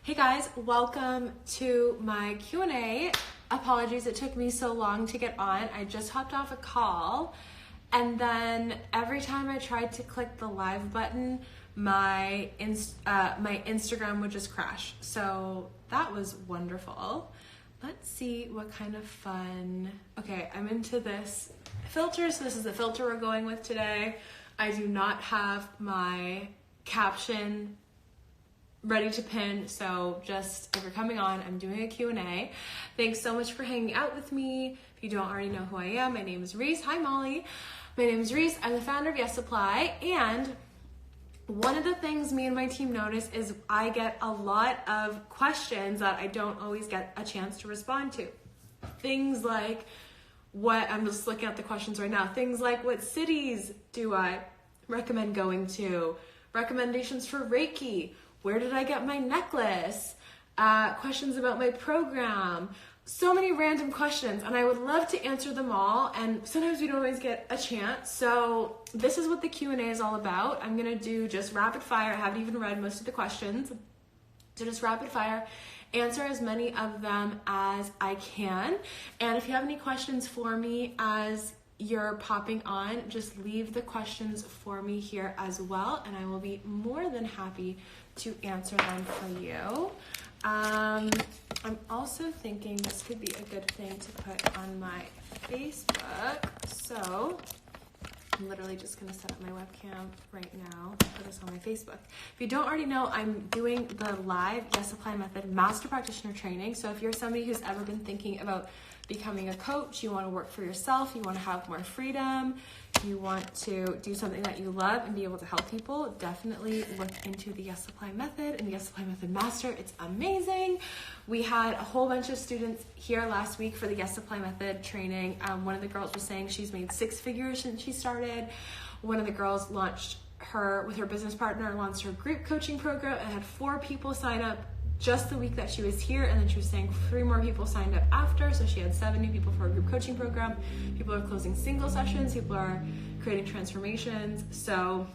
Hey guys, welcome to my Q&A. Apologies it took me so long to get on. I just hopped off a call and then every time I tried to click the live button, my Instagram would just crash. So that was wonderful. Let's see what kind of fun. Okay, I'm into this filter, so this is the filter we're going with today. I do not have my caption ready to pin, so just if you're coming on, I'm doing a Q&A. Thanks so much for hanging out with me. If you don't already know who I am, my name is Reese. Hi Molly. My name is Reese. I'm the founder of Yes Supply, and one of the things me and my team notice is I get a lot of questions that I don't always get a chance to respond to. Things like I'm just looking at the questions right now. Things like, what cities do I recommend going to? Recommendations for Reiki. Where did I get my necklace? Questions about my program. So many random questions, and I would love to answer them all, and sometimes we don't always get a chance. So this is what the Q&A is all about. I'm gonna do just rapid fire. I haven't even read most of the questions. So just rapid fire, answer as many of them as I can. And if you have any questions for me as you're popping on, just leave the questions for me here as well, and I will be more than happy to answer them for you. I'm also thinking this could be a good thing to put on my Facebook. So I'm literally just gonna set up my webcam right now and put this on my Facebook. If you don't already know, I'm doing the live Yes Supply Method Master Practitioner training. So if you're somebody who's ever been thinking about becoming a coach, you want to work for yourself, you want to have more freedom, you want to do something that you love and be able to help people, definitely look into the Yes Supply Method and the Yes Supply Method Master. It's amazing. We had a whole bunch of students here last week for the Yes Supply Method training. One of the girls was saying she's made 6 figures since she started. One of the girls launched with her business partner, launched her group coaching program and had 4 people sign up just the week that she was here, and then she was saying 3 more people signed up after, so she had 7 new people for her group coaching program. People are closing single sessions, people are creating transformations. So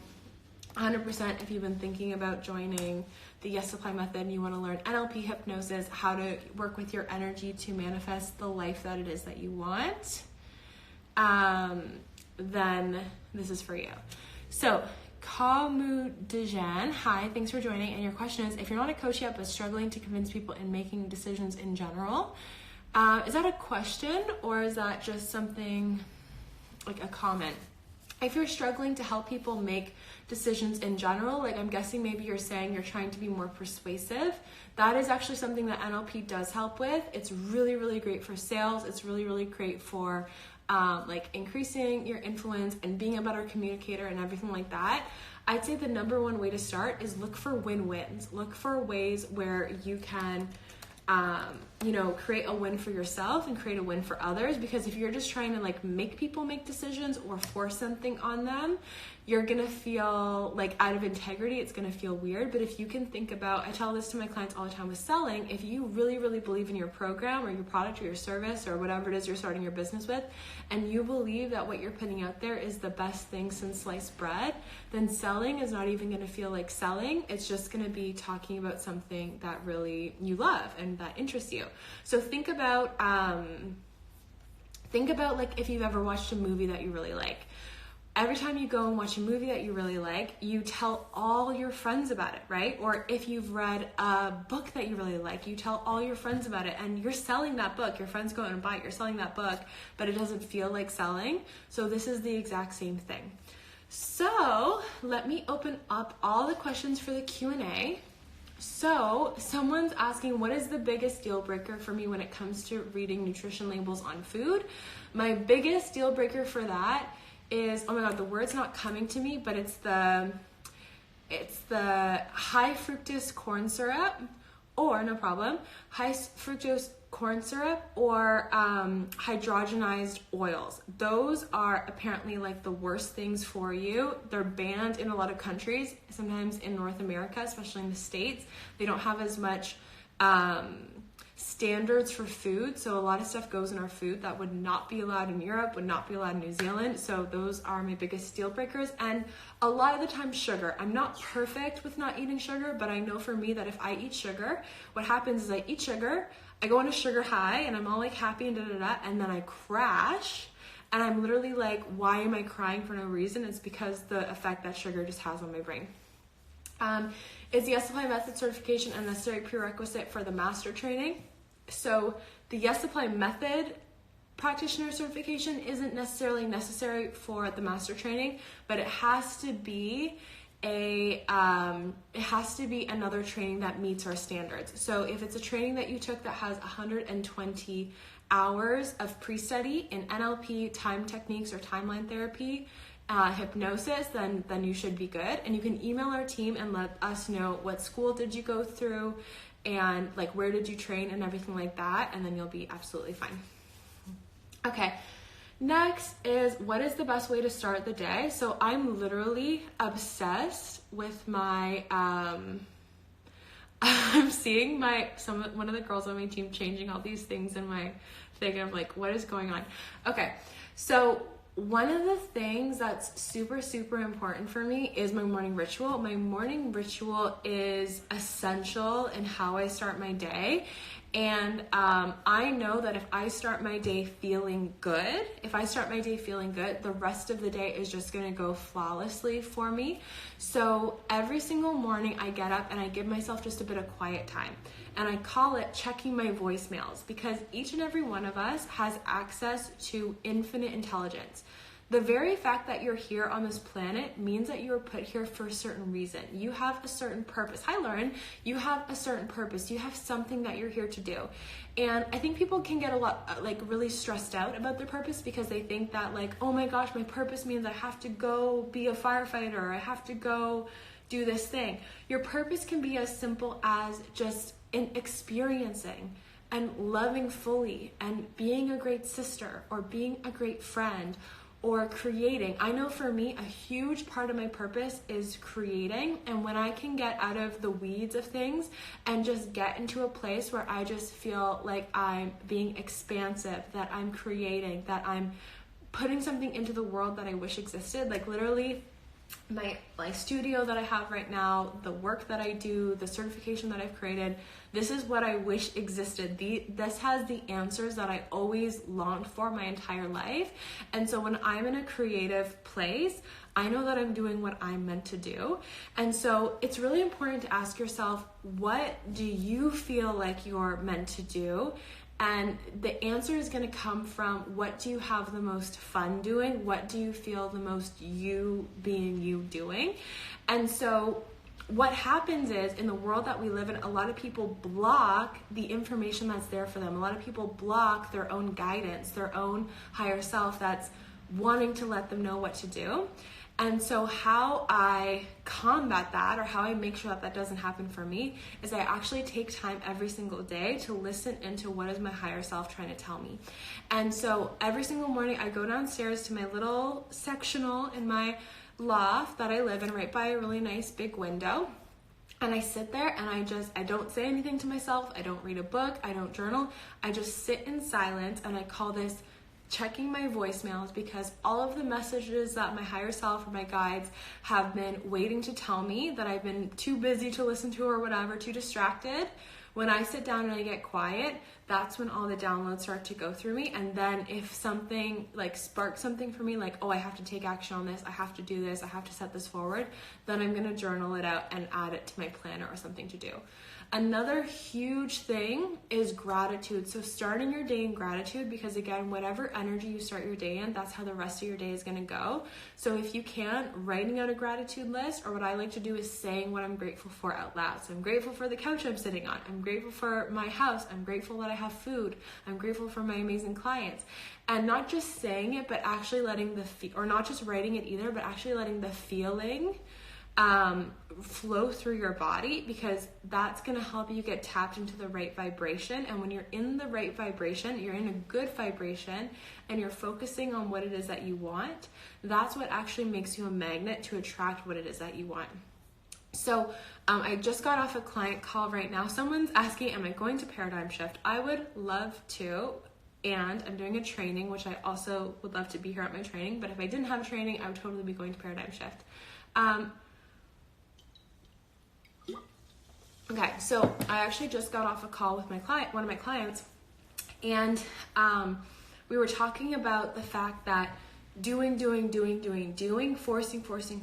100%, if you've been thinking about joining the Yes Supply Method and you want to learn NLP hypnosis, how to work with your energy to manifest the life that it is that you want, then this is for you. So Kamu Dejan, hi, thanks for joining. And your question is, if you're not a coach yet but struggling to convince people in making decisions in general, is that a question or is that just something like a comment? If you're struggling to help people make decisions in general, like I'm guessing maybe you're saying you're trying to be more persuasive, that is actually something that NLP does help with. It's really, really great for sales. It's really, really great for like increasing your influence and being a better communicator and everything like that. I'd say the number one way to start is look for win-wins. Look for ways where you can create a win for yourself and create a win for others, because if you're just trying to like make people make decisions or force something on them, you're gonna feel like out of integrity. It's gonna feel weird. But if you can think about, I tell this to my clients all the time with selling, if you really, really believe in your program or your product or your service or whatever it is you're starting your business with, and you believe that what you're putting out there is the best thing since sliced bread, then selling is not even gonna feel like selling. It's just gonna be talking about something that really you love and that interests you. So think about like if you've ever watched a movie that you really like. Every time you go and watch a movie that you really like, you tell all your friends about it, right? Or if you've read a book that you really like, you tell all your friends about it, and you're selling that book. Your friends go out and buy it, you're selling that book, but it doesn't feel like selling. So this is the exact same thing. So let me open up all the questions for the Q&A. So someone's asking, what is the biggest deal breaker for me when it comes to reading nutrition labels on food? My biggest deal breaker for that is, oh my God, the word's not coming to me, but it's the high fructose corn syrup, or no problem, high fructose corn syrup or hydrogenized oils. Those are apparently like the worst things for you. They're banned in a lot of countries, sometimes in North America, especially in the States. They don't have as much standards for food. So a lot of stuff goes in our food that would not be allowed in Europe, would not be allowed in New Zealand. So those are my biggest deal breakers. And a lot of the time, sugar. I'm not perfect with not eating sugar, but I know for me that if I eat sugar, what happens is I eat sugar, I go on a sugar high, and I'm all like happy and and then I crash. And I'm literally like, why am I crying for no reason? It's because the effect that sugar just has on my brain. Is the Yes Apply Method certification a necessary prerequisite for the master training? So the Yes Apply Method practitioner certification isn't necessarily necessary for the master training, but it has to be another training that meets our standards. So if it's a training that you took that has 120 hours of pre-study in NLP, time techniques, or timeline therapy, hypnosis, then you should be good. And you can email our team and let us know what school did you go through and like where did you train and everything like that, and then you'll be absolutely fine. Okay, next is, what is the best way to start the day? So I'm literally obsessed with my I'm seeing one of the girls on my team changing all these things in my thing. I'm like, what is going on? Okay, so one of the things that's super, super important for me is my morning ritual. My morning ritual is essential in how I start my day. And I know that if I start my day feeling good, the rest of the day is just going to go flawlessly for me. So every single morning I get up and I give myself just a bit of quiet time. And I call it checking my voicemails, because each and every one of us has access to infinite intelligence. The very fact that you're here on this planet means that you were put here for a certain reason. You have a certain purpose. Hi, Lauren. You have a certain purpose. You have something that you're here to do. And I think people can get a lot, really stressed out about their purpose, because they think that oh my gosh, my purpose means I have to go be a firefighter, or I have to go do this thing. Your purpose can be as simple as just in experiencing and loving fully and being a great sister, or being a great friend, or creating. I know for me, a huge part of my purpose is creating. And when I can get out of the weeds of things and just get into a place where I just feel like I'm being expansive, that I'm creating, that I'm putting something into the world that I wish existed, literally my studio that I have right now, the work that I do, the certification that I've created, this is what I wish existed. This has the answers that I always longed for my entire life. And so when I'm in a creative place, I know that I'm doing what I'm meant to do. And so it's really important to ask yourself, what do you feel like you're meant to do? And the answer is going to come from, what do you have the most fun doing? What do you feel the most you being you doing? And so what happens is, in the world that we live in, a lot of people block the information that's there for them. A lot of people block their own guidance, their own higher self that's wanting to let them know what to do. And so how I combat that, or how I make sure that doesn't happen for me, is I actually take time every single day to listen into what is my higher self trying to tell me. And so every single morning I go downstairs to my little sectional in my loft that I live in, right by a really nice big window. And I sit there and I don't say anything to myself. I don't read a book. I don't journal. I just sit in silence, and I call this checking my voicemails, because all of the messages that my higher self or my guides have been waiting to tell me that I've been too busy to listen to, or whatever, too distracted. When I sit down and I get quiet, that's when all the downloads start to go through me. And then if something sparks something for me, I have to take action on this, I have to do this, I have to set this forward, then I'm going to journal it out and add it to my planner or something to do. Another huge thing is gratitude. So starting your day in gratitude, because again, whatever energy you start your day in, that's how the rest of your day is going to go. So if you can, writing out a gratitude list, or what I like to do is saying what I'm grateful for out loud. So I'm grateful for the couch I'm sitting on. I'm grateful for my house. I'm grateful that I have food. I'm grateful for my amazing clients. And not just saying it, but actually letting or not just writing it either, but actually letting the feeling flow through your body, because that's going to help you get tapped into the right vibration. And when you're in the right vibration, you're in a good vibration, and you're focusing on what it is that you want, that's what actually makes you a magnet to attract what it is that you want. So I just got off a client call right now. Someone's asking, am I going to paradigm shift? I would love to, and I'm doing a training, which I also would love to be here at my training, but if I didn't have a training, I would totally be going to paradigm shift. Okay, so I actually just got off a call with my client, one of my clients, and we were talking about the fact that doing, forcing, pushing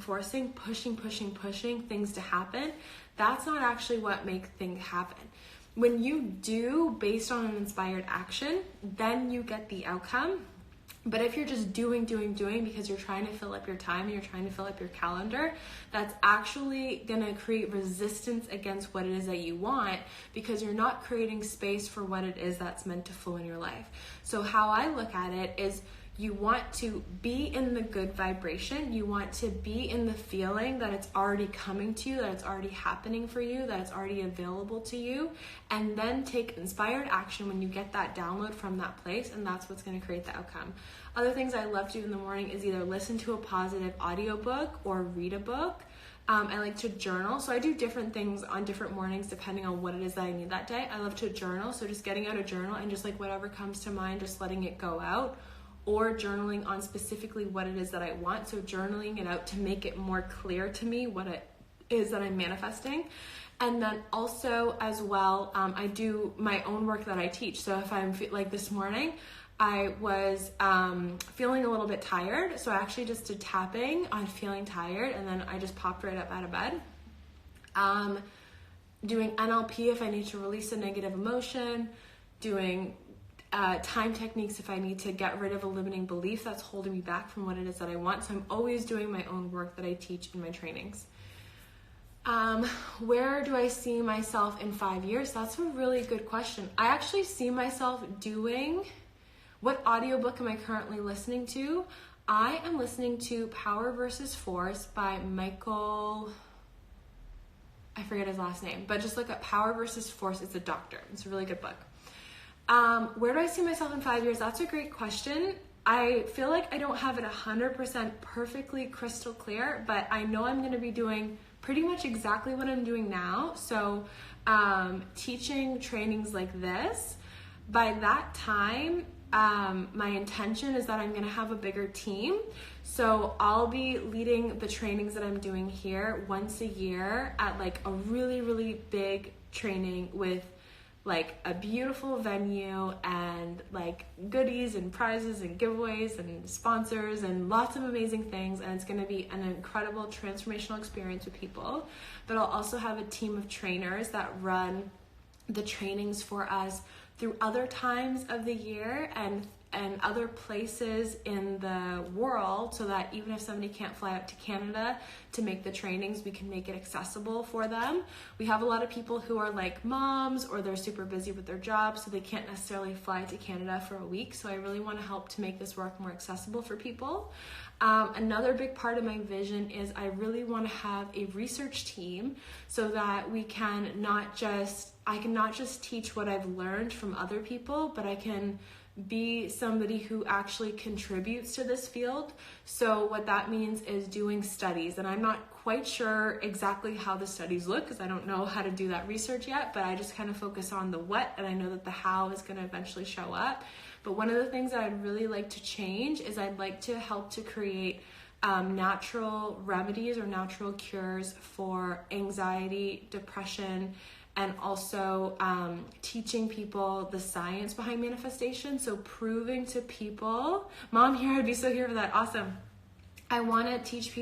things to happen, that's not actually what makes things happen. When you do based on an inspired action, then you get the outcome. But if you're just doing because you're trying to fill up your time and you're trying to fill up your calendar, that's actually going to create resistance against what it is that you want, because you're not creating space for what it is that's meant to flow in your life. So how I look at it is, you want to be in the good vibration. You want to be in the feeling that it's already coming to you, that it's already happening for you, that it's already available to you, and then take inspired action when you get that download from that place, and that's what's going to create the outcome. Other things I love to do in the morning is either listen to a positive audiobook or read a book. I like to journal. So I do different things on different mornings depending on what it is that I need that day. I love to journal. So just getting out a journal and just like whatever comes to mind, just letting it go out. Or journaling on specifically what it is that I want. So journaling it out to make it more clear to me what it is that I'm manifesting. And then also as well, I do my own work that I teach. So if I'm like this morning, I was feeling a little bit tired. So I actually just did tapping on feeling tired. And then I just popped right up out of bed. Doing NLP if I need to release a negative emotion. Doing time techniques if I need to get rid of a limiting belief that's holding me back from what it is that I want. So I'm always doing my own work that I teach in my trainings. Where do I see myself in 5 years? That's a really good question. I actually see myself doing, what audiobook am I currently listening to? I am listening to Power versus Force by Michael, I forget his last name, but just look up Power versus Force. It's a doctor. It's a really good book. Where do I see myself in 5 years? That's a great question. I feel like I don't have it 100% perfectly crystal clear, but I know I'm going to be doing pretty much exactly what I'm doing now. So teaching trainings like this. By that time, my intention is that I'm going to have a bigger team. So I'll be leading the trainings that I'm doing here once a year at like a really, really big training with like a beautiful venue and like goodies and prizes and giveaways and sponsors and lots of amazing things. And it's going to be an incredible transformational experience with people. But I'll also have a team of trainers that run the trainings for us through other times of the year and other places in the world, so that even if somebody can't fly out to Canada to make the trainings, we can make it accessible for them. We have a lot of people who are like moms, or they're super busy with their jobs, so they can't necessarily fly to Canada for a week. So I really want to help to make this work more accessible for people. Another big part of my vision is I really want to have a research team, so that we can I can not just teach what I've learned from other people, but I can be somebody who actually contributes to this field. So what that means is doing studies, and I'm not quite sure exactly how the studies look because I don't know how to do that research yet, but I just kind of focus on the what, and I know that the how is going to eventually show up. But one of the things that I'd really like to change is I'd like to help to create natural remedies or natural cures for anxiety, depression, and also teaching people the science behind manifestation. So proving to people, Mom here, I'd be so here for that. Awesome. I want to teach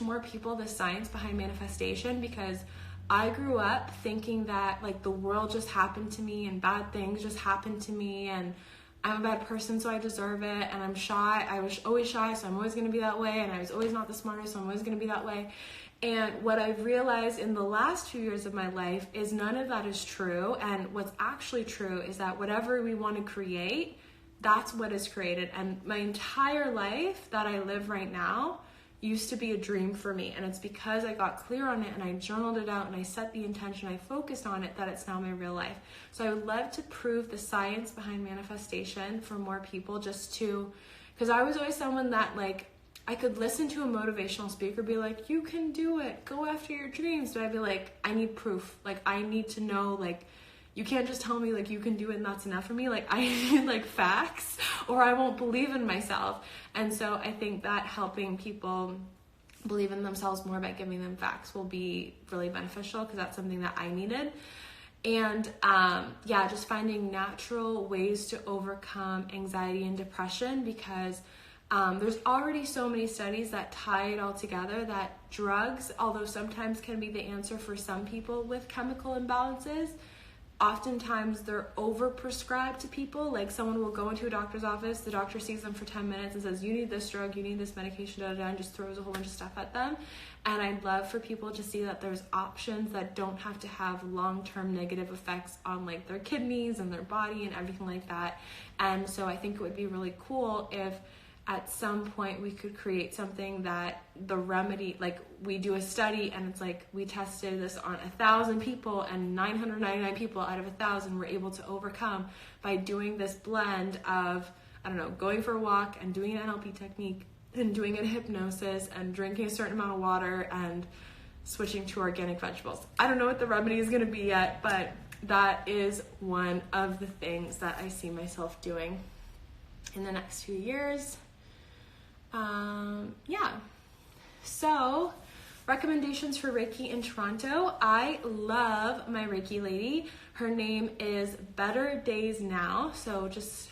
more people the science behind manifestation, because I grew up thinking that like the world just happened to me and bad things just happened to me, and I'm a bad person, so I deserve it, and I'm shy. I was always shy, so I'm always going to be that way, and I was always not the smartest, so I'm always going to be that way. And what I've realized in the last few years of my life is none of that is true. And what's actually true is that whatever we want to create, that's what is created. And my entire life that I live right now used to be a dream for me. And it's because I got clear on it and I journaled it out and I set the intention, I focused on it, that it's now my real life. So I would love to prove the science behind manifestation for more people, because I was always someone that like, I could listen to a motivational speaker be like, you can do it, go after your dreams. But I'd be like, I need proof. Like, I need to know, like, you can't just tell me like you can do it and that's enough for me. Like, I need like facts or I won't believe in myself. And so I think that helping people believe in themselves more by giving them facts will be really beneficial, because that's something that I needed. And just finding natural ways to overcome anxiety and depression, because there's already so many studies that tie it all together, that drugs, although sometimes can be the answer for some people with chemical imbalances, oftentimes they're overprescribed to people. Like, someone will go into a doctor's office, the doctor sees them for 10 minutes and says, you need this drug, you need this medication, and just throws a whole bunch of stuff at them. And I'd love for people to see that there's options that don't have to have long-term negative effects on like their kidneys and their body and everything like that. And so I think it would be really cool if at some point we could create something that the remedy, like we do a study and it's like we tested this on 1,000 people and 999 people out of 1,000 were able to overcome by doing this blend of, I don't know, going for a walk and doing an NLP technique and doing a hypnosis and drinking a certain amount of water and switching to organic vegetables. I don't know what the remedy is going to be yet, but that is one of the things that I see myself doing in the next few years. So recommendations for Reiki in Toronto. I love my Reiki lady. Her name is Better Days Now. So just,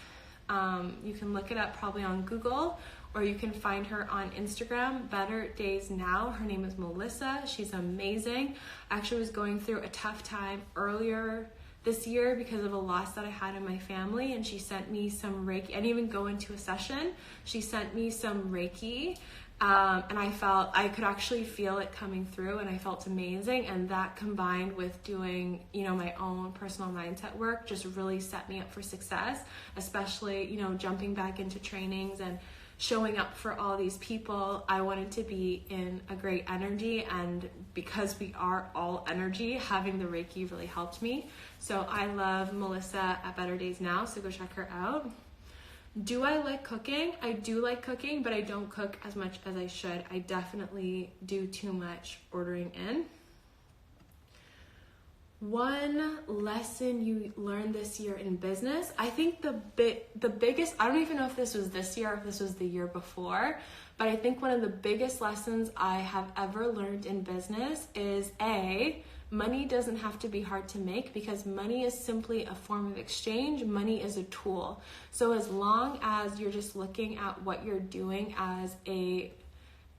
you can look it up probably on Google, or you can find her on Instagram, Better Days Now. Her name is Melissa. She's amazing. I actually was going through a tough time earlier this year because of a loss that I had in my family, and she sent me some Reiki. I didn't even go into a session. She sent me some Reiki, and I could actually feel it coming through, and I felt amazing. And that combined with doing, my own personal mindset work just really set me up for success, especially, jumping back into trainings and showing up for all these people. I wanted to be in a great energy, and because we are all energy, having the Reiki really helped me. So I love Melissa at Better Days Now, so go check her out. Do I like cooking? I do like cooking, but I don't cook as much as I should. I definitely do too much ordering in. One lesson you learned this year in business. I think the biggest, I don't even know if this was this year or if this was the year before, but I think one of the biggest lessons I have ever learned in business is money doesn't have to be hard to make, because money is simply a form of exchange. Money is a tool. So as long as you're just looking at what you're doing as a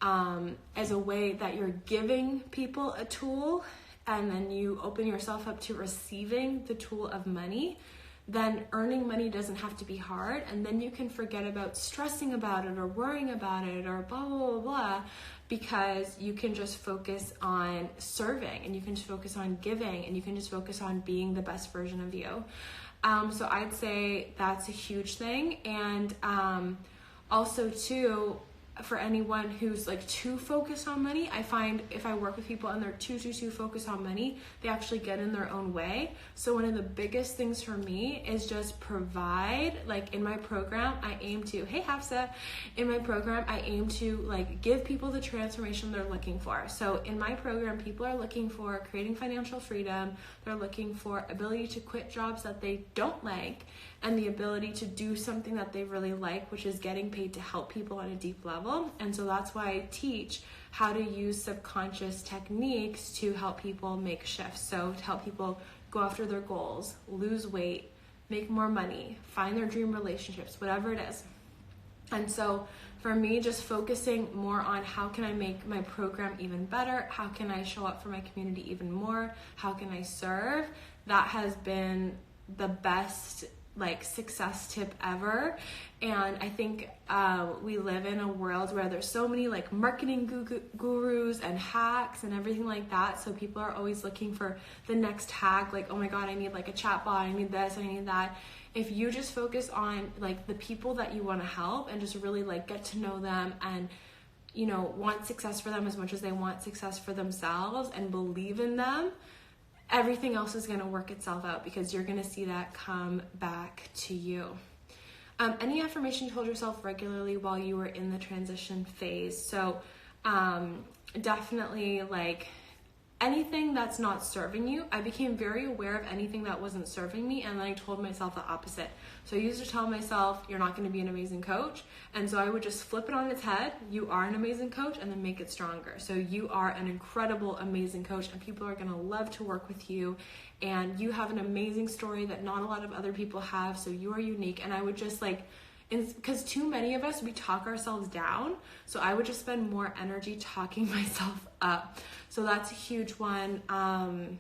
way that you're giving people a tool, and then you open yourself up to receiving the tool of money, then earning money doesn't have to be hard. And then you can forget about stressing about it or worrying about it or blah, blah, blah, blah, because you can just focus on serving, and you can just focus on giving, and you can just focus on being the best version of you. So I'd say that's a huge thing. And also too, for anyone who's like too focused on money, I find if I work with people and they're too focused on money, they actually get in their own way. So one of the biggest things for me is just provide. Like in my program, I aim to, hey Hafsa, in my program, I aim to like give people the transformation they're looking for. So in my program, people are looking for creating financial freedom. They're looking for ability to quit jobs that they don't like, and the ability to do something that they really like, which is getting paid to help people on a deep level. And so that's why I teach how to use subconscious techniques to help people make shifts. So to help people go after their goals, lose weight, make more money, find their dream relationships, whatever it is. And so for me, just focusing more on how can I make my program even better? How can I show up for my community even more? How can I serve? That has been the best success tip ever. And I think we live in a world where there's so many marketing gurus and hacks and everything like that. So people are always looking for the next hack, oh my God, I need a chatbot, I need this, I need that. If you just focus on the people that you want to help and just really get to know them and want success for them as much as they want success for themselves and believe in them, everything else is going to work itself out, because you're going to see that come back to you. Any affirmation you told yourself regularly while you were in the transition phase. So definitely like anything that's not serving you. I became very aware of anything that wasn't serving me, and then I told myself the opposite. So I used to tell myself, you're not going to be an amazing coach. And so I would just flip it on its head. You are an amazing coach, and then make it stronger. So you are an incredible, amazing coach, and people are going to love to work with you. And you have an amazing story that not a lot of other people have. So you are unique. And I would just like, because too many of us, we talk ourselves down. So I would just spend more energy talking myself up. So that's a huge one. And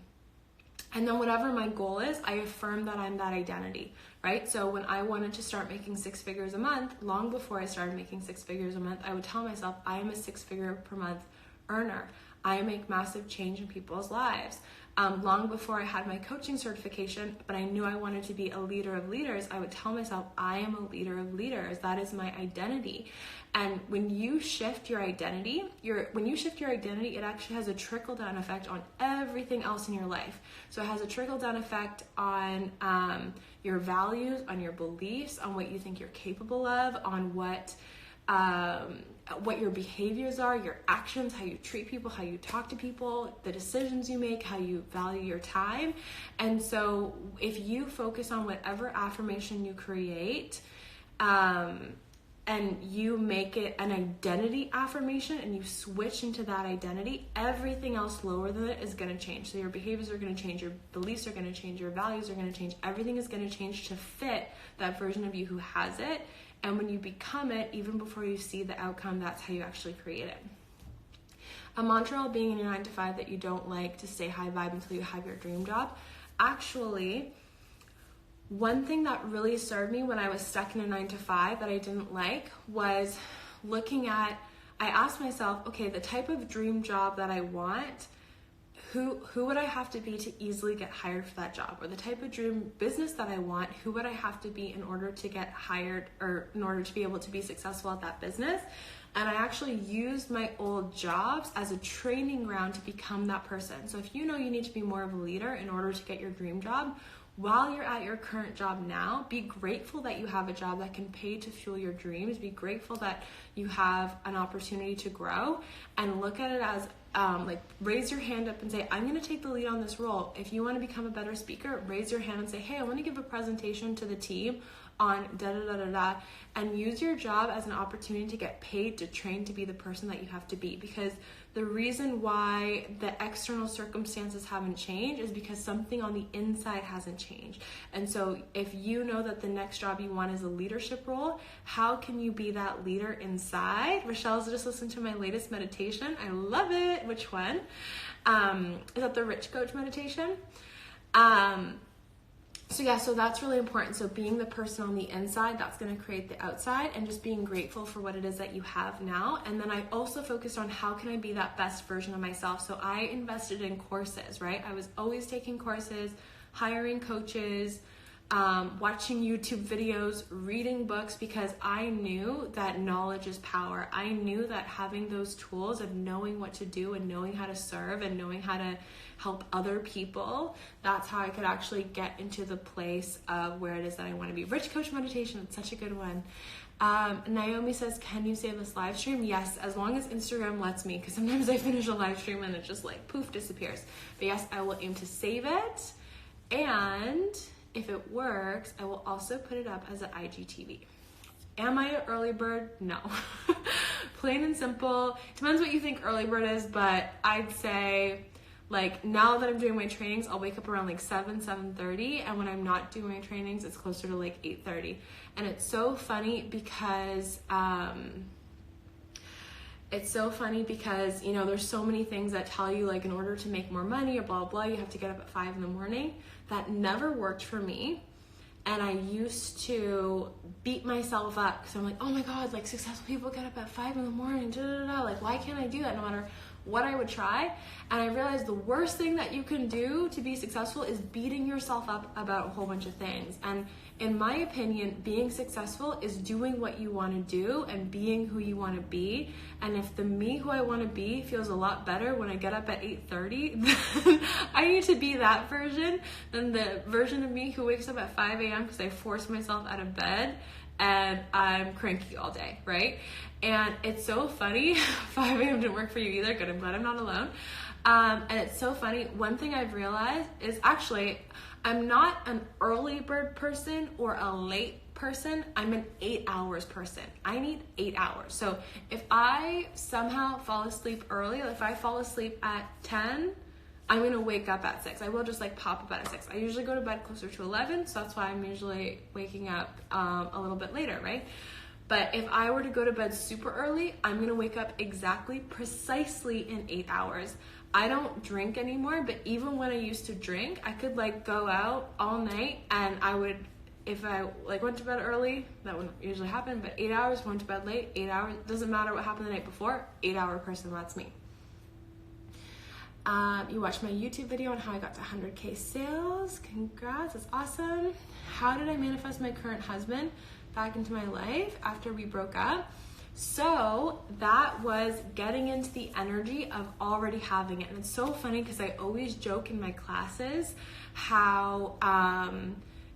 then whatever my goal is, I affirm that I'm that identity, right? So when I wanted to start making 6 figures a month, long before I started making 6 figures a month, I would tell myself, I am a 6-figure per month earner. I make massive change in people's lives. Long before I had my coaching certification, but I knew I wanted to be a leader of leaders, I would tell myself, I am a leader of leaders. That is my identity. And when you shift your identity, it actually has a trickle-down effect on everything else in your life. So it has a trickle-down effect on your values, on your beliefs, on what you think you're capable of, on what your behaviors are, your actions, how you treat people, how you talk to people, the decisions you make, how you value your time. And so if you focus on whatever affirmation you create, and you make it an identity affirmation and you switch into that identity, everything else lower than it is going to change. So your behaviors are going to change, your beliefs are going to change, your values are going to change. Everything is going to change to fit that version of you who has it. And when you become it, even before you see the outcome, that's how you actually create it. A mantra while being in your 9-to-5 that you don't like to stay high vibe until you have your dream job. Actually, one thing that really served me when I was stuck in a 9-to-5 that I didn't like was I asked myself, okay, the type of dream job that I want, who would I have to be to easily get hired for that job? Or the type of dream business that I want, who would I have to be in order to get hired or in order to be able to be successful at that business? And I actually used my old jobs as a training ground to become that person. So if you know you need to be more of a leader in order to get your dream job, while you're at your current job now, be grateful that you have a job that can pay to fuel your dreams. Be grateful that you have an opportunity to grow, and look at it as raise your hand up and say, I'm going to take the lead on this role. If you want to become a better speaker, raise your hand and say, hey, I want to give a presentation to the team on da-da-da-da-da, and use your job as an opportunity to get paid to train to be the person that you have to be. Because the reason why the external circumstances haven't changed is because something on the inside hasn't changed. And so if you know that the next job you want is a leadership role, how can you be that leader inside? Rochelle's just listened to my latest meditation. I love it. Which one? Is that the Rich Coach meditation? So that's really important. So being the person on the inside, that's going to create the outside, and just being grateful for what it is that you have now. And then I also focused on how can I be that best version of myself. So I invested in courses, right? I was always taking courses, hiring coaches, watching YouTube videos, reading books, because I knew that knowledge is power. I knew that having those tools of knowing what to do and knowing how to serve and knowing how to help other people, that's how I could actually get into the place of where it is that I want to be. Rich Coach meditation, it's such a good one. Naomi says, can you save this live stream? Yes, as long as Instagram lets me, because sometimes I finish a live stream and it just like poof disappears. But yes, I will aim to save it, and if it works, I will also put it up as an IGTV. Am I an early bird? No. Plain and simple. Depends what you think early bird is, but I'd say, like, now that I'm doing my trainings, I'll wake up around like 7:30, and when I'm not doing my trainings, it's closer to like 8:30. And it's so funny because you know, there's so many things that tell you, like, in order to make more money or blah blah, you have to get up at 5 in the morning. That never worked for me. And I used to beat myself up because I'm like, oh my God, like, successful people get up at 5 in the morning, like, why can't I do that? No matter what I would try. And I realized the worst thing that you can do to be successful is beating yourself up about a whole bunch of things. And in my opinion, being successful is doing what you want to do and being who you want to be. And if the me who I want to be feels a lot better when I get up at 8:30, then I need to be that version than the version of me who wakes up at 5 a.m. because I force myself out of bed and I'm cranky all day, right? And it's so funny. 5 a.m. didn't work for you either. Good, I'm glad I'm not alone. And it's so funny. One thing I've realized is actually I'm not an early bird person or a late person. I'm an 8 hours person. I need 8 hours. So if I somehow fall asleep early, if I fall asleep at 10, I'm going to wake up at 6. I will just like pop up at 6. I usually go to bed closer to 11, so that's why I'm usually waking up a little bit later, right? But if I were to go to bed super early, I'm going to wake up precisely in 8 hours. I don't drink anymore, but even when I used to drink, I could like go out all night, and I would, if I like went to bed early, that wouldn't usually happen, but 8 hours, went to bed late, 8 hours, doesn't matter what happened the night before, 8 hour person, that's me. You watched my YouTube video on how I got to 100K sales. Congrats, that's awesome. How did I manifest my current husband back into my life after we broke up? So that was getting into the energy of already having it. And it's so funny because I always joke in my classes how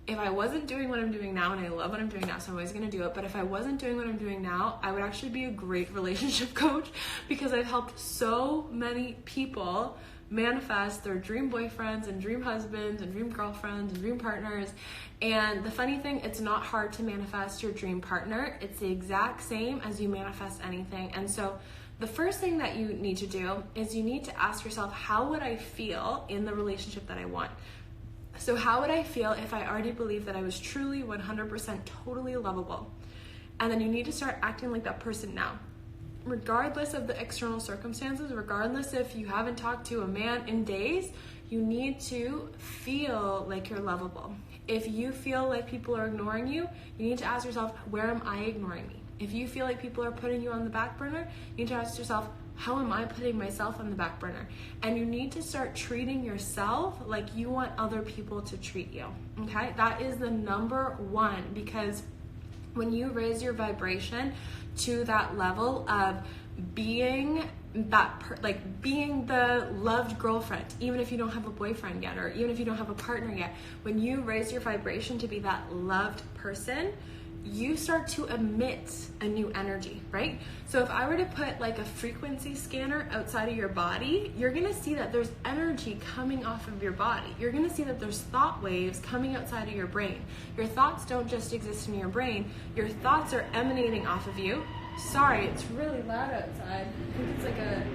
if I wasn't doing what I'm doing now, and I love what I'm doing now, so I'm always going to do it, but if I wasn't doing what I'm doing now, I would actually be a great relationship coach, because I've helped so many people manifest their dream boyfriends and dream husbands and dream girlfriends and dream partners. And the funny thing, it's not hard to manifest your dream partner. It's the exact same as you manifest anything. And so the first thing that you need to do is you need to ask yourself, how would I feel in the relationship that I want? So how would I feel if I already believed that I was truly 100% totally lovable? And then you need to start acting like that person now. Regardless of the external circumstances, regardless if you haven't talked to a man in days, you need to feel like you're lovable. If you feel like people are ignoring you, you need to ask yourself, where am I ignoring me? If you feel like people are putting you on the back burner, you need to ask yourself, how am I putting myself on the back burner? And you need to start treating yourself like you want other people to treat you, okay? That is the number one, because when you raise your vibration to that level of being being the loved girlfriend, even if you don't have a boyfriend yet, or even if you don't have a partner yet, when you raise your vibration to be that loved person, you start to emit a new energy, right? So if I were to put like a frequency scanner outside of your body, you're gonna see that there's energy coming off of your body. You're gonna see that there's thought waves coming outside of your brain. Your thoughts don't just exist in your brain. Your thoughts are emanating off of you. Sorry, it's really loud outside. I think it's like a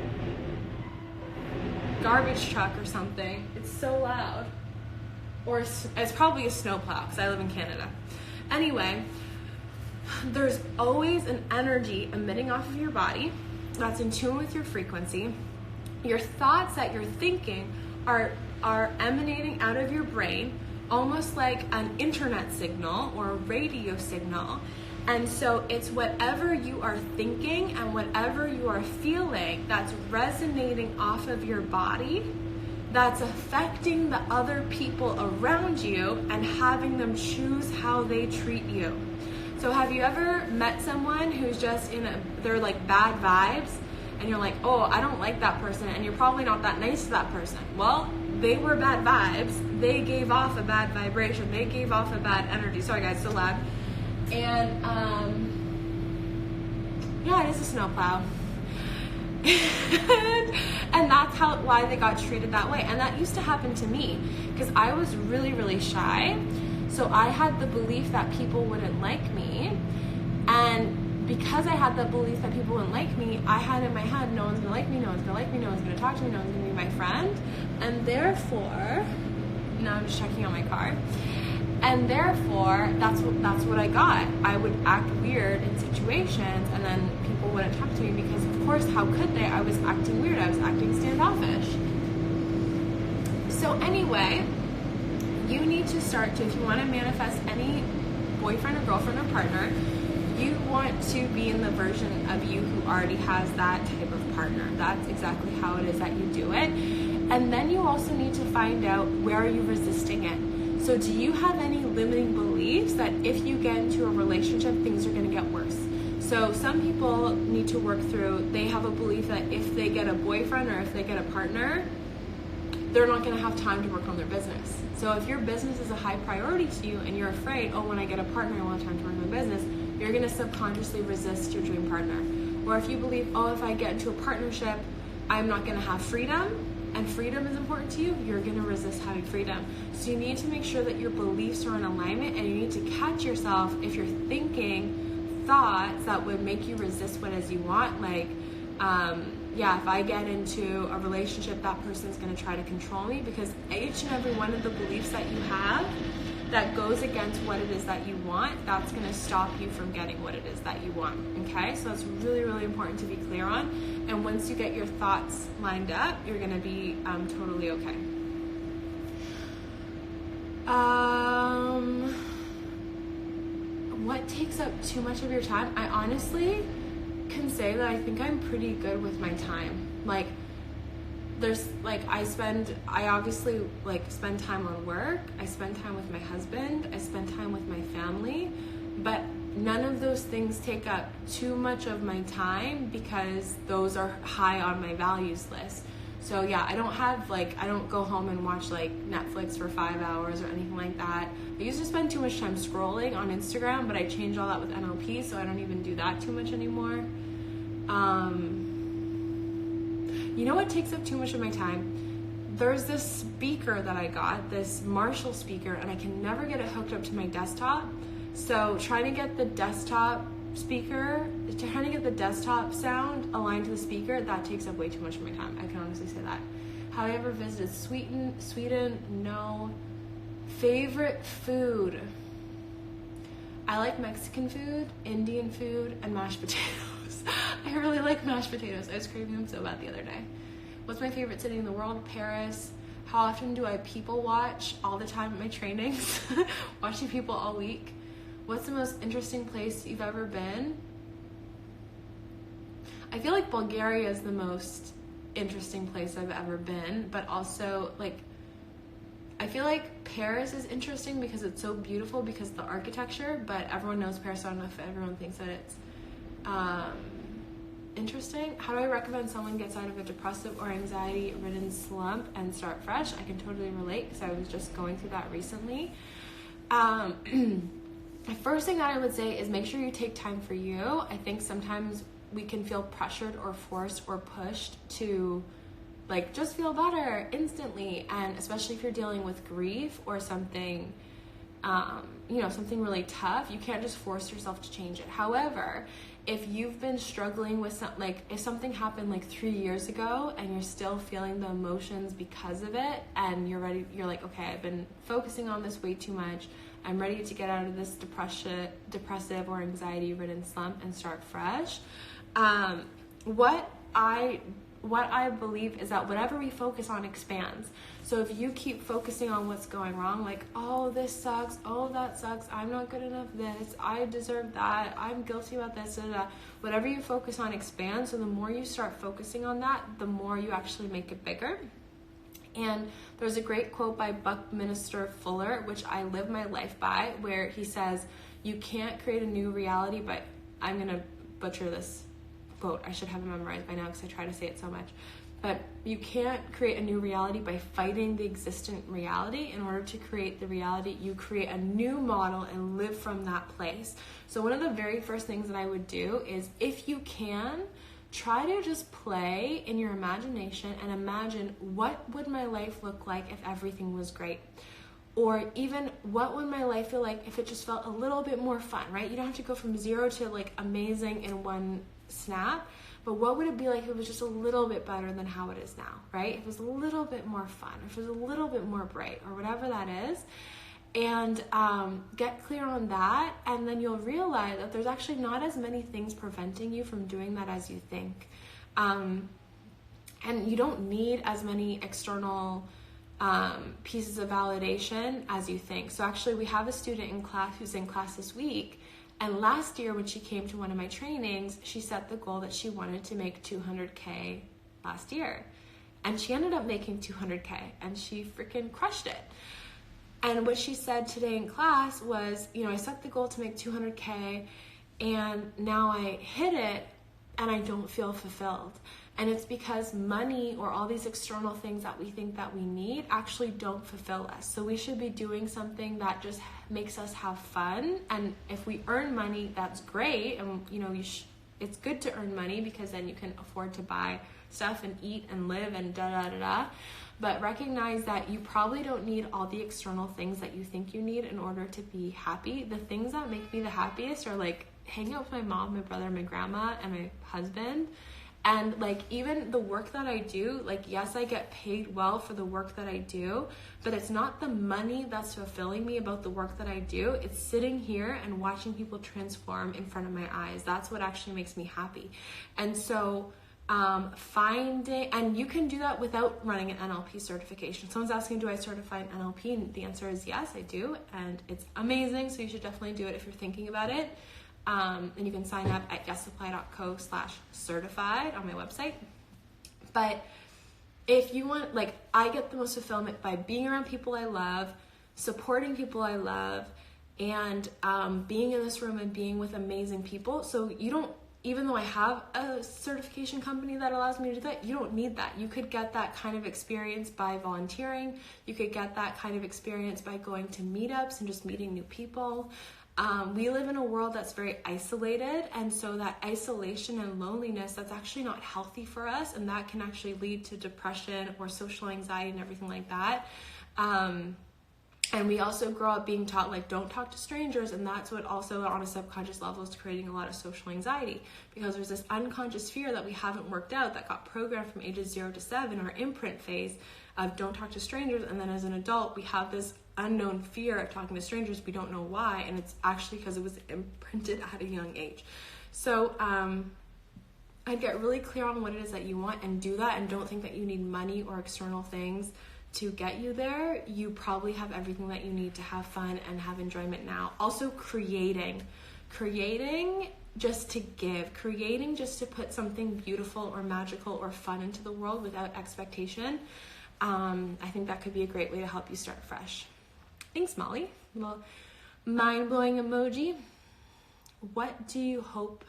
garbage truck or something. It's so loud. Or it's probably a snowplow, because I live in Canada. Anyway, there's always an energy emitting off of your body that's in tune with your frequency. Your thoughts that you're thinking are emanating out of your brain, almost like an internet signal or a radio signal. And so it's whatever you are thinking and whatever you are feeling that's resonating off of your body that's affecting the other people around you and having them choose how they treat you. So have you ever met someone who's just they're like bad vibes, and you're like, oh, I don't like that person, and you're probably not that nice to that person? Well, they were bad vibes. They gave off a bad vibration. They gave off a bad energy. Sorry guys, so loud. And yeah, it is a snowplow. And that's why they got treated that way. And that used to happen to me, because I was really, really shy. So I had the belief that people wouldn't like me. And because I had the belief that people wouldn't like me, I had in my head, no one's gonna like me, no one's gonna like me, no one's gonna talk to me, no one's gonna be my friend. And therefore, now I'm just checking on my car. And therefore, that's what I got. I would act weird in situations, and then people wouldn't talk to me because, of course, how could they? I was acting weird. I was acting standoffish. So anyway, you need to start to, if you want to manifest any boyfriend or girlfriend or partner, you want to be in the version of you who already has that type of partner. That's exactly how it is that you do it. And then you also need to find out, where are you resisting it? So do you have any limiting beliefs that if you get into a relationship, things are going to get worse? So some people need to work through, they have a belief that if they get a boyfriend or if they get a partner, they're not going to have time to work on their business. So if your business is a high priority to you and you're afraid, oh, when I get a partner, I won't have time to work on my business, you're going to subconsciously resist your dream partner. Or if you believe, oh, if I get into a partnership, I'm not going to have freedom, and freedom is important to you, you're going to resist having freedom. So you need to make sure that your beliefs are in alignment, and you need to catch yourself if you're thinking thoughts that would make you resist what it is you want. Like, if I get into a relationship, that person's going to try to control me, because each and every one of the beliefs that you have that goes against what it is that you want, that's going to stop you from getting what it is that you want. Okay, so that's really, really important to be clear on. And once you get your thoughts lined up, you're going to be totally okay. What takes up too much of your time? I honestly can say that I think I'm pretty good with my time. Like, I obviously spend time on work, I spend time with my husband, I spend time with my family, but none of those things take up too much of my time because those are high on my values list. So yeah, I don't go home and watch Netflix for 5 hours or anything like that. I used to spend too much time scrolling on Instagram, but I changed all that with NLP, so I don't even do that too much anymore. You know what takes up too much of my time? There's this speaker that I got, this Marshall speaker, and I can never get it hooked up to my desktop. So trying to get the desktop sound aligned to the speaker, that takes up way too much of my time. I can honestly say that. Have I ever visited Sweden? No. Favorite food? I like Mexican food, Indian food, and mashed potatoes. I really like mashed potatoes. I was craving them so bad the other day. What's my favorite city in the world? Paris. How often do I people watch? All the time at my trainings. Watching people all week. What's the most interesting place you've ever been? I feel like Bulgaria is the most interesting place I've ever been, but also I feel like Paris is interesting because it's so beautiful because of the architecture, but everyone knows Paris, so I don't know if everyone thinks that it's interesting. How do I recommend someone gets out of a depressive or anxiety-ridden slump and start fresh? I can totally relate because I was just going through that recently. The first thing that I would say is make sure you take time for you. I think sometimes we can feel pressured or forced or pushed to just feel better instantly, and especially if you're dealing with grief or something something really tough, you can't just force yourself to change it. However, if you've been struggling with if something happened 3 years ago and you're still feeling the emotions because of it, and you're okay, I've been focusing on this way too much, I'm ready to get out of this depressive or anxiety-ridden slump and start fresh. What I believe is that whatever we focus on expands. So if you keep focusing on what's going wrong, oh, this sucks, oh, that sucks, I'm not good enough this, I deserve that, I'm guilty about this, whatever you focus on expands. So the more you start focusing on that, the more you actually make it bigger. And there's a great quote by Buckminster Fuller, which I live my life by, where he says, you can't create a new reality by, I'm going to butcher this quote, I should have it memorized by now because I try to say it so much, but you can't create a new reality by fighting the existent reality. In order to create the reality, you create a new model and live from that place. So one of the very first things that I would do is, if you can, try to just play in your imagination and imagine, what would my life look like if everything was great? Or even, what would my life feel like if it just felt a little bit more fun, right? You don't have to go from 0 to amazing in one snap, but what would it be like if it was just a little bit better than how it is now, right? If it was a little bit more fun, if it was a little bit more bright, or whatever that is. And get clear on that, and then you'll realize that there's actually not as many things preventing you from doing that as you think. And you don't need as many external pieces of validation as you think. So actually, we have a student in class who's in class this week, and last year when she came to one of my trainings, she set the goal that she wanted to make 200K last year. And she ended up making 200K, and she freaking crushed it. And what she said today in class was, I set the goal to make 200K, and now I hit it and I don't feel fulfilled. And it's because money or all these external things that we think that we need actually don't fulfill us. So we should be doing something that just makes us have fun. And if we earn money, that's great. And it's good to earn money because then you can afford to buy stuff and eat and live and da-da-da-da. But recognize that you probably don't need all the external things that you think you need in order to be happy. The things that make me the happiest are like hanging out with my mom, my brother, my grandma, and my husband. And like even the work that I do, like yes, I get paid well for the work that I do, but it's not the money that's fulfilling me about the work that I do. It's sitting here and watching people transform in front of my eyes. That's what actually makes me happy. And so finding, and you can do that without running an NLP certification. Someone's asking, do I certify in NLP? And the answer is yes, I do. And it's amazing. So you should definitely do it if you're thinking about it. And you can sign up at yessupply.co/certified on my website. But if you want, like, I get the most fulfillment by being around people I love, supporting people I love, and being in this room and being with amazing people. So you don't, even though I have a certification company that allows me to do that, you don't need that. You could get that kind of experience by volunteering. You could get that kind of experience by going to meetups and just meeting new people. We live in a world that's very isolated, and so that isolation and loneliness, that's actually not healthy for us, and that can actually lead to depression or social anxiety and everything like that. And we also grow up being taught, like, don't talk to strangers, and that's what also on a subconscious level is creating a lot of social anxiety, because there's this unconscious fear that we haven't worked out that got programmed from ages 0 to 7, our imprint phase of don't talk to strangers, and then as an adult we have this unknown fear of talking to strangers. We don't know why, and it's actually because it was imprinted at a young age. So I'd get really clear on what it is that you want and do that, and don't think that you need money or external things to get you there. You probably have everything that you need to have fun and have enjoyment now. Also creating just to give, creating just to put something beautiful or magical or fun into the world without expectation. I think that could be a great way to help you start fresh. Thanks, Molly. Little mind-blowing emoji. What do you hope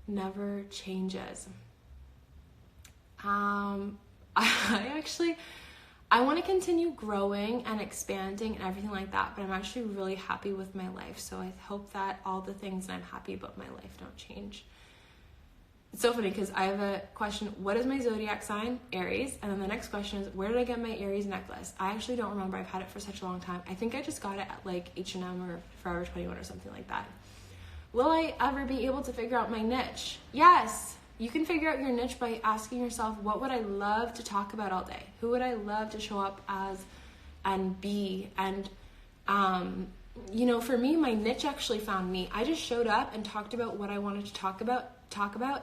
never changes? I want to continue growing and expanding and everything like that, but I'm actually really happy with my life. So I hope that all the things that I'm happy about my life don't change. It's so funny because I have a question, what is my zodiac sign? Aries. And then the next question is, where did I get my Aries necklace? I actually don't remember. I've had it for such a long time. I think I just got it at like H&M or Forever 21 or something like that. Will I ever be able to figure out my niche? Yes. You can figure out your niche by asking yourself, what would I love to talk about all day? Who would I love to show up as and be? And, for me, my niche actually found me. I just showed up and talked about what I wanted to talk about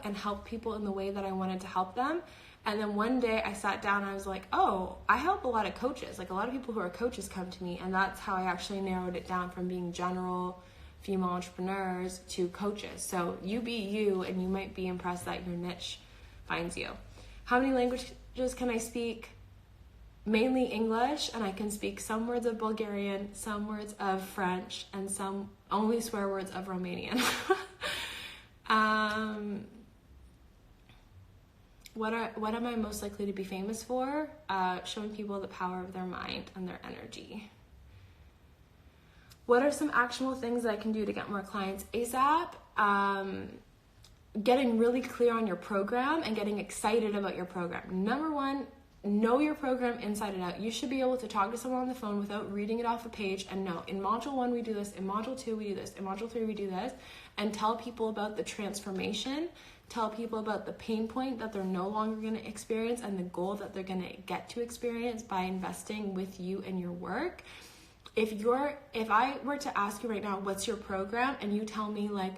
and help people in the way that I wanted to help them. And then one day I sat down and I was like, oh, I help a lot of coaches. Like a lot of people who are coaches come to me. And that's how I actually narrowed it down from being general female entrepreneurs to coaches. So you be you, and you might be impressed that your niche finds you. How many languages can I speak? Mainly English, and I can speak some words of Bulgarian, some words of French, and some only swear words of Romanian. What am I most likely to be famous for? Showing people the power of their mind and their energy. What are some actionable things that I can do to get more clients ASAP? Getting really clear on your program and getting excited about your program. Number one, know your program inside and out. You should be able to talk to someone on the phone without reading it off a page and know, in module 1 we do this, in module 2 we do this, in module 3 we do this, and tell people about the transformation, tell people about the pain point that they're no longer going to experience and the goal that they're going to get to experience by investing with you and your work. If I were to ask you right now, what's your program? And you tell me like,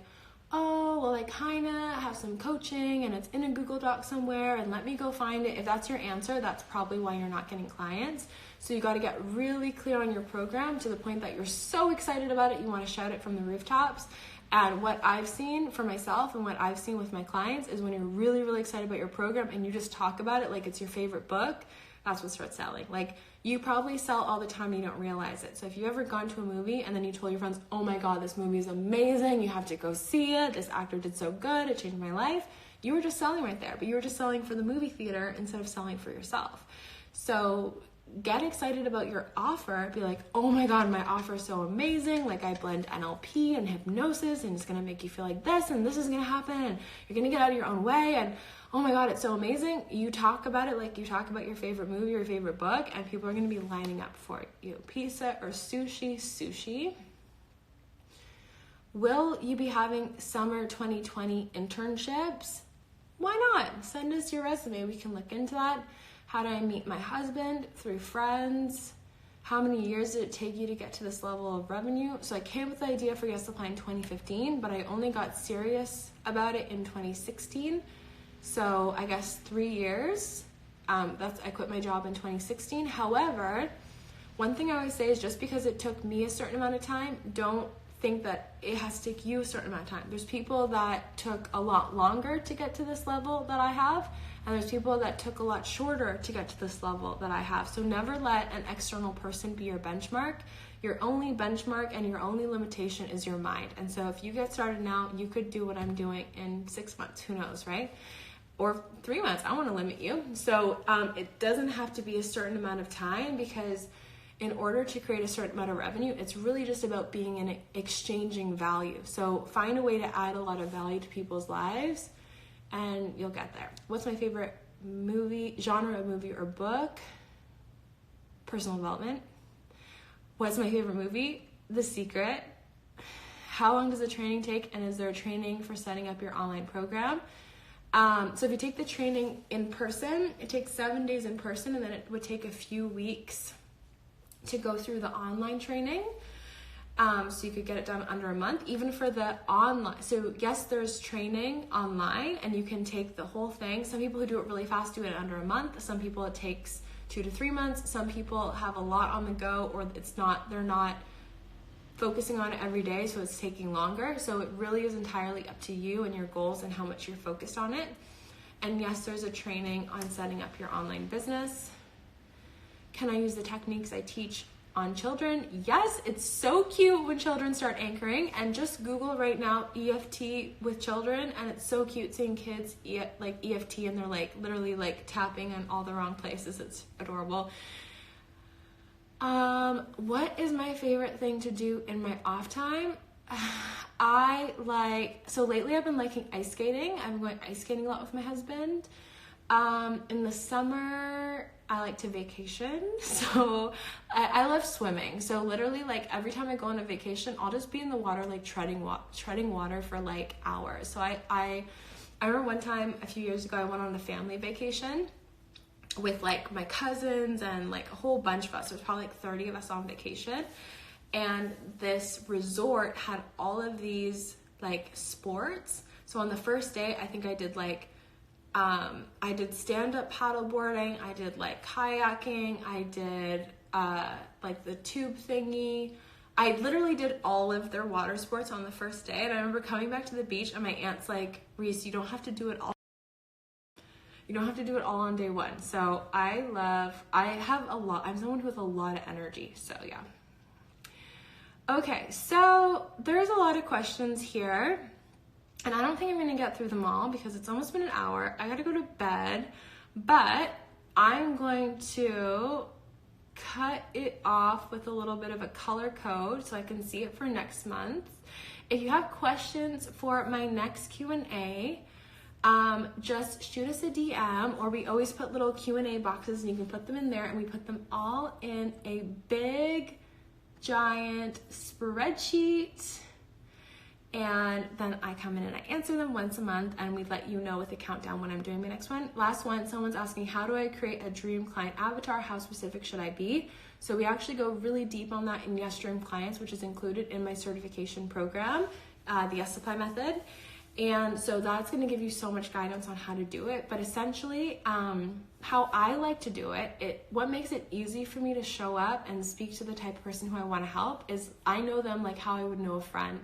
oh, well, I kind of have some coaching and it's in a Google Doc somewhere and let me go find it. If that's your answer, that's probably why you're not getting clients. So you got to get really clear on your program to the point that you're so excited about it, you want to shout it from the rooftops. And what I've seen for myself and what I've seen with my clients is when you're really, really excited about your program and you just talk about it like it's your favorite book, that's what starts selling. Like, you probably sell all the time and you don't realize it. So if you've ever gone to a movie and then you told your friends, oh my God, this movie is amazing, you have to go see it, this actor did so good, it changed my life, You were just selling right there, but you were just selling for the movie theater instead of selling for yourself. So get excited about your offer. Be like, oh my God, my offer is so amazing. Like I blend NLP and hypnosis and it's going to make you feel like this and this is going to happen and you're going to get out of your own way. And oh my God, it's so amazing. You talk about it like you talk about your favorite movie or your favorite book, and people are going to be lining up for you. Pizza or sushi. Will you be having summer 2020 internships? Why not? Send us your resume. We can look into that. How did I meet my husband? Through friends. How many years did it take you to get to this level of revenue? So I came up with the idea for Yes Supply in 2015, but I only got serious about it in 2016. So I guess 3 years. I quit my job in 2016. However, one thing I always say is just because it took me a certain amount of time, don't think that it has to take you a certain amount of time. There's people that took a lot longer to get to this level that I have, and there's people that took a lot shorter to get to this level that I have. So never let an external person be your benchmark. Your only benchmark and your only limitation is your mind. And so if you get started now, you could do what I'm doing in 6 months. Who knows, right? Or 3 months. I don't want to limit you. So it doesn't have to be a certain amount of time, because in order to create a certain amount of revenue, it's really just about being and exchanging value. So find a way to add a lot of value to people's lives and you'll get there. What's my favorite genre of movie or book? Personal development. What's my favorite movie? The Secret. How long does the training take, and is there a training for setting up your online program? So if you take the training in person, it takes 7 days in person, and then it would take a few weeks to go through the online training. So you could get it done under a month, even for the online. So yes, there's training online and you can take the whole thing. Some people who do it really fast do it under a month. Some people it takes 2 to 3 months. Some people have a lot on the go, or they're not focusing on it every day, so it's taking longer. So it really is entirely up to you and your goals and how much you're focused on it. And yes, there's a training on setting up your online business. Can I use the techniques I teach on children? Yes, it's so cute when children start anchoring, and just Google right now EFT with children, and it's so cute seeing kids like EFT and they're like literally like tapping in all the wrong places. It's adorable. What is my favorite thing to do in my off time? So lately I've been liking ice skating. I've been going ice skating a lot with my husband. In the summer, I like to vacation. So I love swimming. So literally like every time I go on a vacation, I'll just be in the water, like treading water for like hours. So I remember one time a few years ago, I went on a family vacation with like my cousins and like a whole bunch of us. There's probably like 30 of us on vacation. And this resort had all of these like sports. So on the first day, I think I did like, I did stand-up paddleboarding, I did like kayaking, I did like the tube thingy. I literally did all of their water sports on the first day. And I remember coming back to the beach and my aunt's like, Reese, you don't have to do it all. You don't have to do it all on day one. So I'm someone with a lot of energy. So yeah. Okay, so there's a lot of questions here. And I don't think I'm gonna get through them all because it's almost been an hour. I gotta go to bed, but I'm going to cut it off with a little bit of a color code so I can see it for next month. If you have questions for my next Q&A, just shoot us a DM, or we always put little Q&A boxes and you can put them in there, and we put them all in a big, giant spreadsheet. And then I come in and I answer them once a month, and we let you know with a countdown when I'm doing my next one. Last one, someone's asking, how do I create a dream client avatar? How specific should I be? So we actually go really deep on that in Yes Dream Clients, which is included in my certification program, the Yes Supply method. And so that's going to give you so much guidance on how to do it. But essentially, how I like to do it, what makes it easy for me to show up and speak to the type of person who I want to help is I know them like how I would know a friend,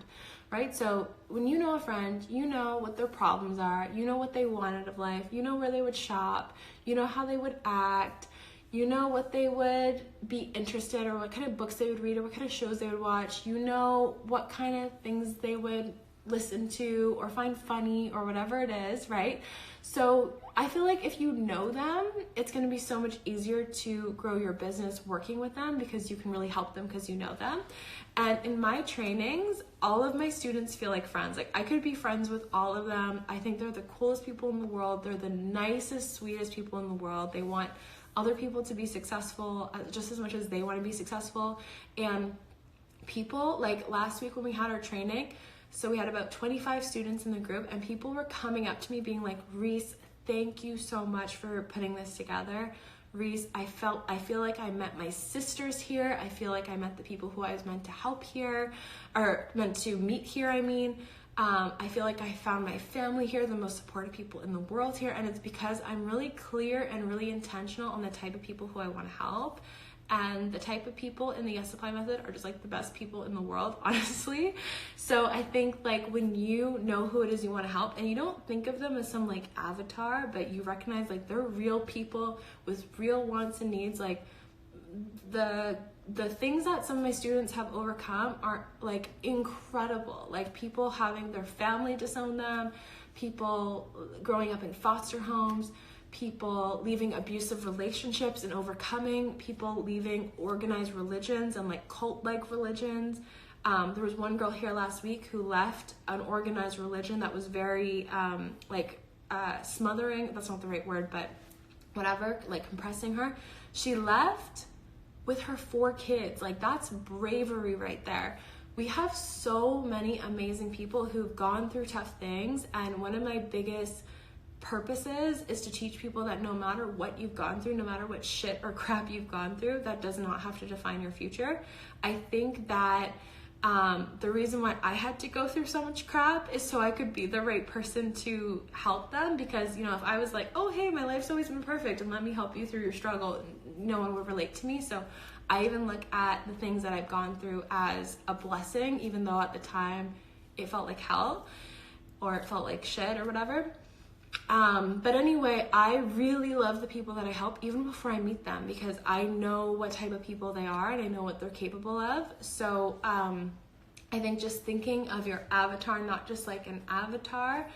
right? So when you know a friend, you know what their problems are, you know what they want out of life, you know where they would shop, you know how they would act, you know what they would be interested in, or what kind of books they would read, or what kind of shows they would watch, you know what kind of things they would listen to or find funny or whatever it is, right? So I feel like if you know them, it's going to be so much easier to grow your business working with them because you can really help them because you know them. And in my trainings, all of my students feel like friends. Like I could be friends with all of them. I think they're the coolest people in the world. They're the nicest, sweetest people in the world. They want other people to be successful just as much as they want to be successful. And people, like last week when we had our training, so we had about 25 students in the group, and people were coming up to me being like, Reese, thank you so much for putting this together. Reese, I feel like I met my sisters here. I feel like I met the people who I was meant to help here, or meant to meet here, I mean. I feel like I found my family here, the most supportive people in the world here, and it's because I'm really clear and really intentional on the type of people who I want to help. And the type of people in the Yes Supply method are just like the best people in the world, honestly. So I think like when you know who it is you want to help, and you don't think of them as some like avatar, but you recognize like they're real people with real wants and needs. Like the things that some of my students have overcome are like incredible. Like people having their family disown them, people growing up in foster homes, people leaving abusive relationships and overcoming, people leaving organized religions and like cult-like religions. There was one girl here last week who left an organized religion that was very smothering, that's not the right word, but whatever, like compressing her. She left with her 4 kids. Like that's bravery right there. We have so many amazing people who've gone through tough things, and one of my biggest purposes is to teach people that no matter what you've gone through, no matter what shit or crap you've gone through, that does not have to define your future. I think that the reason why I had to go through so much crap is so I could be the right person to help them, because if I was like, oh hey, my life's always been perfect and let me help you through your struggle, no one would relate to me. So I even look at the things that I've gone through as a blessing, even though at the time it felt like hell or it felt like shit or whatever. But anyway, I really love the people that I help even before I meet them, because I know what type of people they are and I know what they're capable of. So I think just thinking of your avatar, not just like an avatar,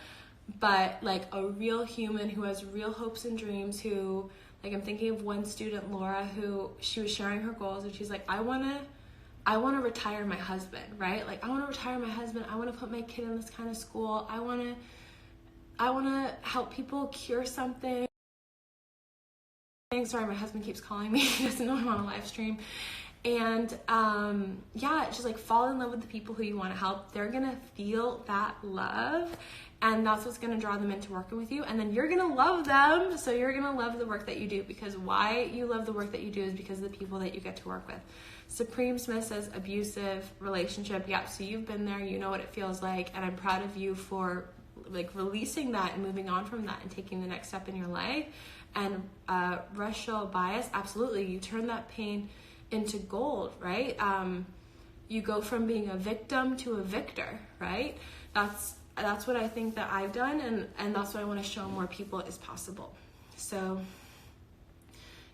but like a real human who has real hopes and dreams, who, like, I'm thinking of one student, Laura, who she was sharing her goals and she's like, I want to retire my husband, right? Like, I want to retire my husband. I want to put my kid in this kind of school. I want to help people cure something. Sorry, my husband keeps calling me. He doesn't know I'm on a live stream. And it's just like fall in love with the people who you want to help. They're going to feel that love, and that's what's going to draw them into working with you. And then you're going to love them. So you're going to love the work that you do, because why you love the work that you do is because of the people that you get to work with. Supreme Smith says abusive relationship. Yeah, so you've been there. You know what it feels like. And I'm proud of you for like releasing that and moving on from that and taking the next step in your life. And racial bias, absolutely. You turn that pain into gold, right? You go from being a victim to a victor, right? That's what I think that I've done, and that's what I want to show more people is possible. So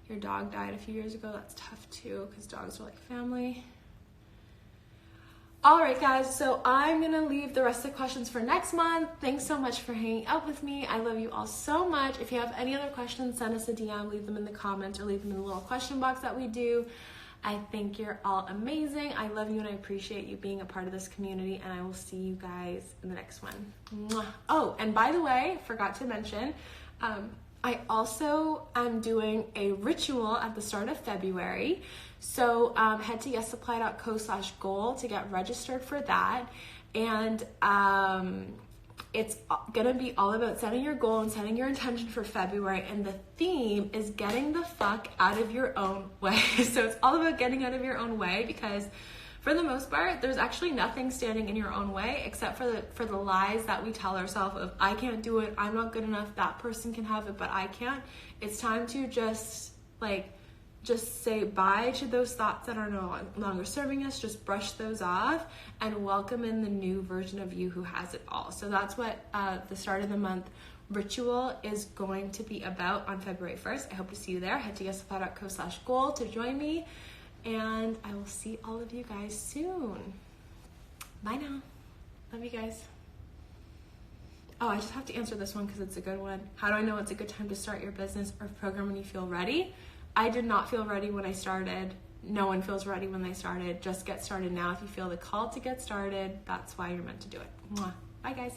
your dog died a few years ago. That's tough too, because dogs are like family. All right, guys, so I'm going to leave the rest of the questions for next month. Thanks so much for hanging out with me. I love you all so much. If you have any other questions, send us a DM, leave them in the comments, or leave them in the little question box that we do. I think you're all amazing. I love you, and I appreciate you being a part of this community, and I will see you guys in the next one. Mwah. Oh, and by the way, forgot to mention, I also am doing a ritual at the start of February. So head to yessupply.co/goal to get registered for that. And it's going to be all about setting your goal and setting your intention for February. And the theme is getting the fuck out of your own way. So it's all about getting out of your own way, because for the most part, there's actually nothing standing in your own way except for the lies that we tell ourselves of, I can't do it, I'm not good enough, that person can have it, but I can't. It's time to just say bye to those thoughts that are no longer serving us. Just brush those off and welcome in the new version of you who has it all. So that's what the start of the month ritual is going to be about on February 1st. I hope to see you there. Head to yessupply.co/goal to join me. And I will see all of you guys soon. Bye now. Love you guys. Oh, I just have to answer this one because it's a good one. How do I know it's a good time to start your business or program when you feel ready? I did not feel ready when I started. No one feels ready when they started. Just get started now. If you feel the call to get started, that's why you're meant to do it. Mwah. Bye, guys.